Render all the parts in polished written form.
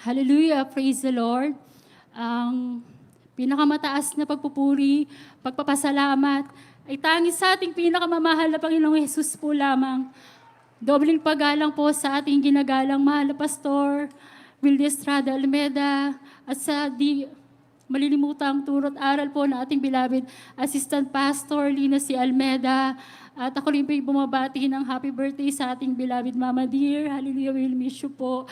Hallelujah, praise the Lord. Ang pinakamataas na pagpupuri, pagpapasalamat, ay tanging sa ating pinakamamahal na Panginoong Hesus po lamang. Dobling paggalang po sa ating ginagalang mahal na Pastor Wilde Estrada Almeda at sa di malilimutang turo't aral po na ating beloved Assistant Pastor Lina C. Almeda. At ako rin po yung bumabati ng happy birthday sa ating beloved Mama Dear. Hallelujah, we'll miss you po.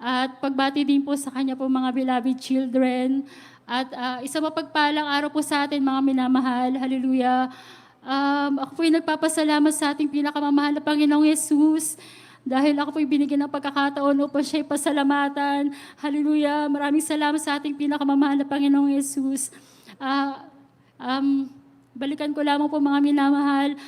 At pagbati din po sa kanya po mga beloved children. At isang mapagpalang araw po sa atin mga minamahal. Hallelujah. Ako po yung nagpapasalamat sa ating pinakamamahal na Panginoong Yesus. Dahil ako po yung binigyan ng pagkakataon upang siya'y pasalamatan. Hallelujah. Maraming salamat sa ating pinakamamahal na Panginoong Yesus. Balikan ko lamang po mga minamahal.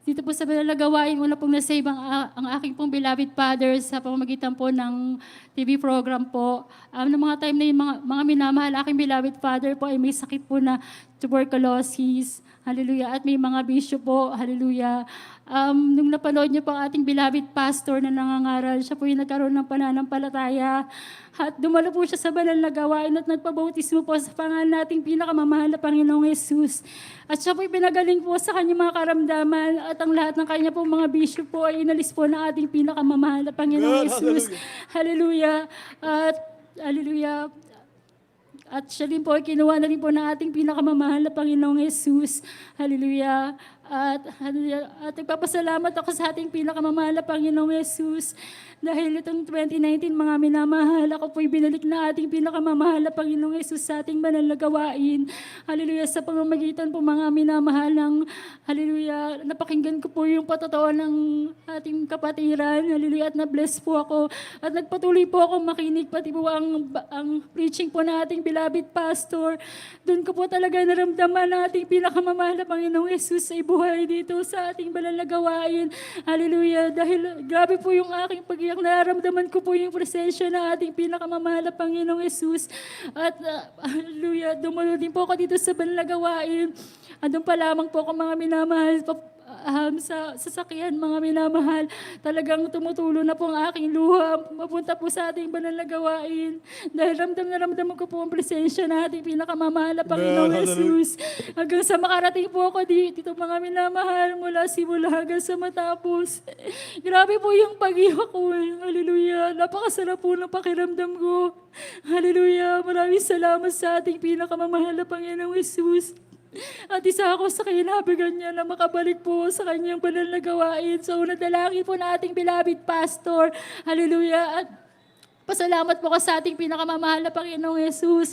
Dito po sa Gawain, una pong nasave ang aking pong beloved father sa pamamagitan po ng TV program po. Noong mga time na yung mga minamahal, aking beloved father po ay may sakit po na tuberculosis. Hallelujah. At may mga bisyo po. Hallelujah. Nung napanood niyo po ang ating beloved pastor na nangangaral, siya po yung nagkaroon ng pananampalataya. At dumalo po siya sa banal na gawain at nagpabautismo po sa pangalan nating pinakamamahal na Panginoong Yesus. At siya po yung pinagaling po sa kanyang mga karamdaman at ang lahat ng kanya po mga bisyo po ay inalis po ng ating pinakamamahal na Panginoong Yesus. Hallelujah. At hallelujah. At siya din po ay kinuha na rin po ng ating pinakamamahal na Panginoong Yesus. Hallelujah. At nagpapasalamat ako sa ating pinakamamahal na Panginoong Yesus. Dahil itong 2019, mga minamahal, ako po'y binalik na ating pinakamamahal na Panginoong Yesus sa ating banal na gawain. Hallelujah. Sa pamamagitan po mga minamahal ng hallelujah. Napakinggan ko po yung patotoo ng ating kapatiran. Hallelujah. At na-bless po ako. At nagpatuloy po ako makinig pati po ang preaching po na ating beloved pastor. Doon ko po talaga naramdaman na ating pinakamamahal na Panginoong Yesus ay buhay dito sa ating banal na gawain. Hallelujah. Dahil grabe po yung aking pag-iyak, nararamdaman ko po yung presensya ng ating pinakamamahal na Panginoong Yesus. At hallelujah, dumalo din po ako dito sa banal na gawain. Andun pa lamang po ako mga minamahal sa sasakyan, mga minamahal. Talagang tumutulo na po ang aking luha. Mapunta po sa ating banal na gawain. Dahil ramdam ko po ang presensya na ating pinakamamahal na Panginoong Yesus. Hanggang sa makarating po ako dito, mga minamahal, mula simula hanggang sa matapos. Grabe po yung pag-iwa ko. Hallelujah. Napakasarap po ng pakiramdam ko. Hallelujah. Maraming salamat sa ating pinakamamahal na Panginoong Yesus. At isa ako sa kinabigan niya na makabalik po sa kanyang banal na gawain. So, nadalangin po na ating beloved pastor. Hallelujah. At pasalamat po ka sa ating pinakamamahal na Panginoong Yesus.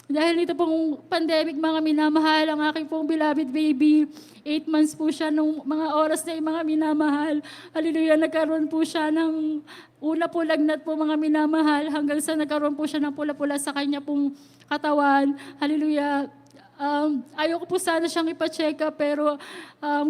Dahil nito pong pandemic, mga minamahal, ang aking pong beloved baby, 8 months po siya nung mga oras na yung mga minamahal. Hallelujah. Nagkaroon po siya ng una po lagnat po mga minamahal hanggang sa nagkaroon po siya ng pula-pula sa kanya pong katawan. Hallelujah. Ayoko po sana siyang ipa-check up pero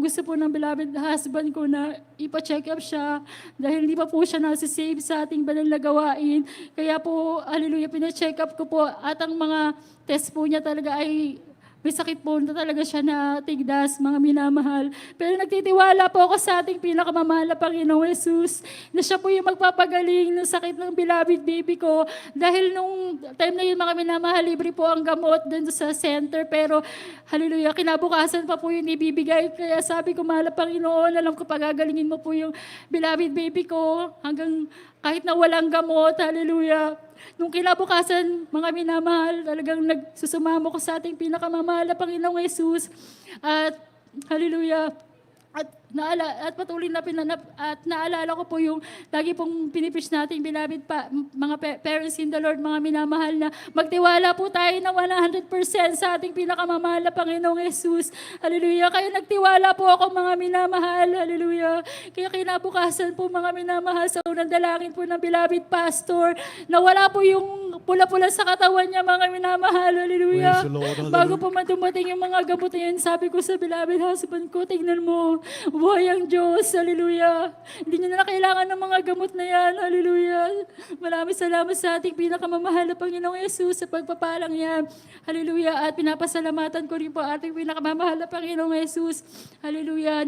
gusto po ng beloved husband ko na ipa-check up siya dahil hindi pa po siya nasa-save sa ating banal na gawain. Kaya po, hallelujah, pina-check up ko po at ang mga test po niya talaga ay may sakit po na talaga siya na tigdas, mga minamahal. Pero nagtitiwala po ako sa ating pinakamamahal na Panginoong Yesus na siya po yung magpapagaling ng sakit ng beloved baby ko. Dahil nung time na yun, mga minamahal, libre po ang gamot dun sa center. Pero, hallelujah, kinabukasan pa po yun ibibigay. Kaya sabi ko, mahal na Panginoon, alam ko pagagalingin mo po yung beloved baby ko hanggang kahit na walang gamot. Hallelujah. Nung kinabukasan, mga minamahal, talagang nagsusumamo ko sa ating pinakamamahal na Panginoong Yesus. At hallelujah. At patuloy na pinanap at naalala ko po yung lagi pong pinipish natin beloved mga parents in the Lord, mga minamahal, na magtiwala po tayo na 100% sa ating pinakamamahal na Panginoong Yesus. Hallelujah. Kaya nagtiwala po ako, mga minamahal. Hallelujah. Kaya kinabukasan po, mga minamahal, sa unang dalangin po ng beloved pastor na wala po yung pula-pula sa katawan niya, mga minamahal. Hallelujah. Bago po man dumating yung mga gamot na yun, sabi ko sa beloved husband ko, tingnan mo, buhay ang Diyos. Hallelujah. Hindi niya na kailangan ng mga gamot na yan. Hallelujah. Maraming salamat sa ating pinakamamahal na Panginoong Yesus sa pagpapalang yan. Hallelujah. At pinapasalamatan ko rin po ating pinakamamahal na Panginoong Yesus. Hallelujah.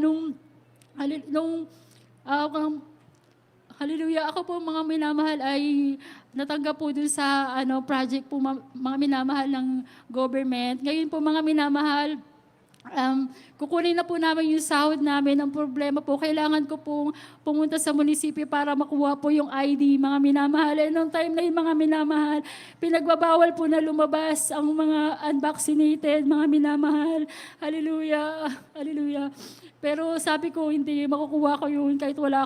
Hallelujah. Ako po mga minamahal ay natanggap po dun sa project po mga minamahal ng government. Ngayon po mga minamahal, kukunin na po namin yung sahod namin. Ang problema po, kailangan ko pong pumunta sa munisipyo para makuha po yung ID, mga minamahal. And nung time na yun, mga minamahal, pinagbabawal po na lumabas ang mga unvaccinated, mga minamahal. Hallelujah. Hallelujah. Pero sabi ko, hindi, makukuha ko yun kahit wala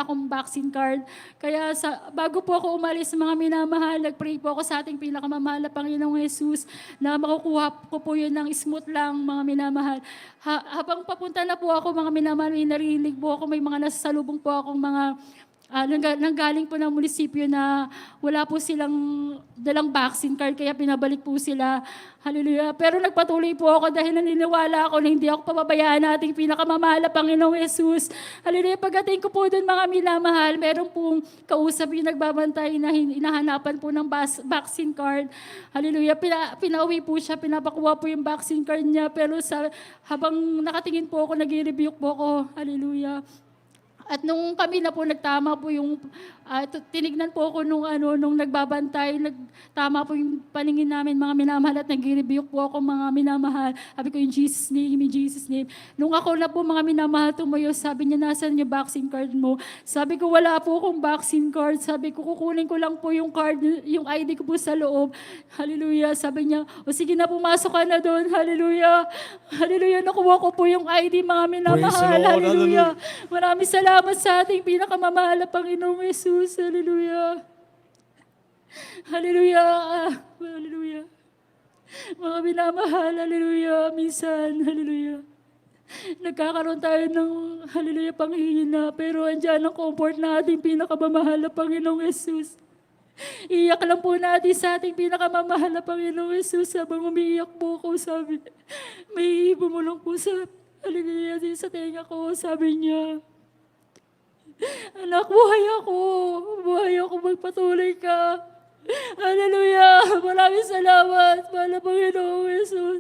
akong vaccine card. Kaya bago po ako umalis, mga minamahal, nag-pray po ako sa ating pinakamamahal na Panginoong Jesus na makukuha ko po yun ng smooth lang, mga minamahal. Habang papunta na po ako, mga minamahal, may narinig po ako, may mga nasasalubong po akong mga nanggaling po ng munisipyo na wala po silang dalang vaccine card, kaya pinabalik po sila. Hallelujah. Pero nagpatuloy po ako dahil naniniwala ako na hindi ako pababayaan nating pinakamamahal na Panginoong Jesus. Hallelujah. Pagdating ko po doon, mga minamahal, meron pong kausap yung nagbabantay na hinahanapan po ng vaccine card. Hallelujah. Pinauwi po siya, pinapakuha po yung vaccine card niya. Pero habang nakatingin po ako, nag-rebuke po ako. Hallelujah. At nung kami na po nagtama po yung tinignan po ako nung nagbabantay, nagtama po yung paningin namin, mga minamahal, at nag-rebuke po ako, mga minamahal. Sabi ko, in Jesus name. Nung ako na po, mga minamahal, tumayo, sabi niya, nasaan yung vaccine card mo? Sabi ko, wala po akong vaccine card. Sabi ko, kukunin ko lang po yung card, yung ID ko po sa loob. Hallelujah. Sabi niya, o sige na, pumasok ka na doon. Hallelujah. Hallelujah. Nakuha ko po yung ID, mga minamahal. Hallelujah. Maraming salamat sa ating pinakamamahal na Panginoong Jesus. Hallelujah. Hallelujah. Hallelujah. Mga minamahal, hallelujah. Minsan, hallelujah. Nagkakaroon tayo ng, hallelujah, panghihina, pero andyan ang comfort na ating pinakamamahal na Panginoong Jesus. Iyak lang po natin sa ating pinakamamahal na Panginoong Jesus. Habang umiiyak po ako, sabi, may bumulong po sa, hallelujah, sa tenga ko, sabi niya, anak, buhay ako, magpatuloy ka. Hallelujah, maraming salamat, mahal na Panginoong Jesus.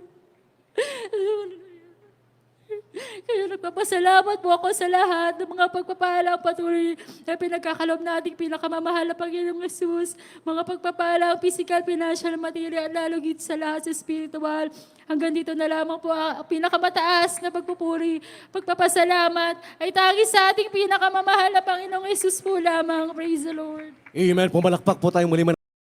Kaya nagpapasalamat po ako sa lahat ng mga pagpapalang patuloy na pinagkakalob nating pinakamamahal na Panginoong Jesus. Mga pagpapalang physical, financial, material, lalo git sa lahat sa spiritual. Hanggang dito na lamang po ang pinakamataas na pagpupuri, pagpapasalamat ay tangis sa ating pinakamamahal na Panginoong Jesus po lamang. Praise the Lord. Amen. Pumalakpak po tayo muli.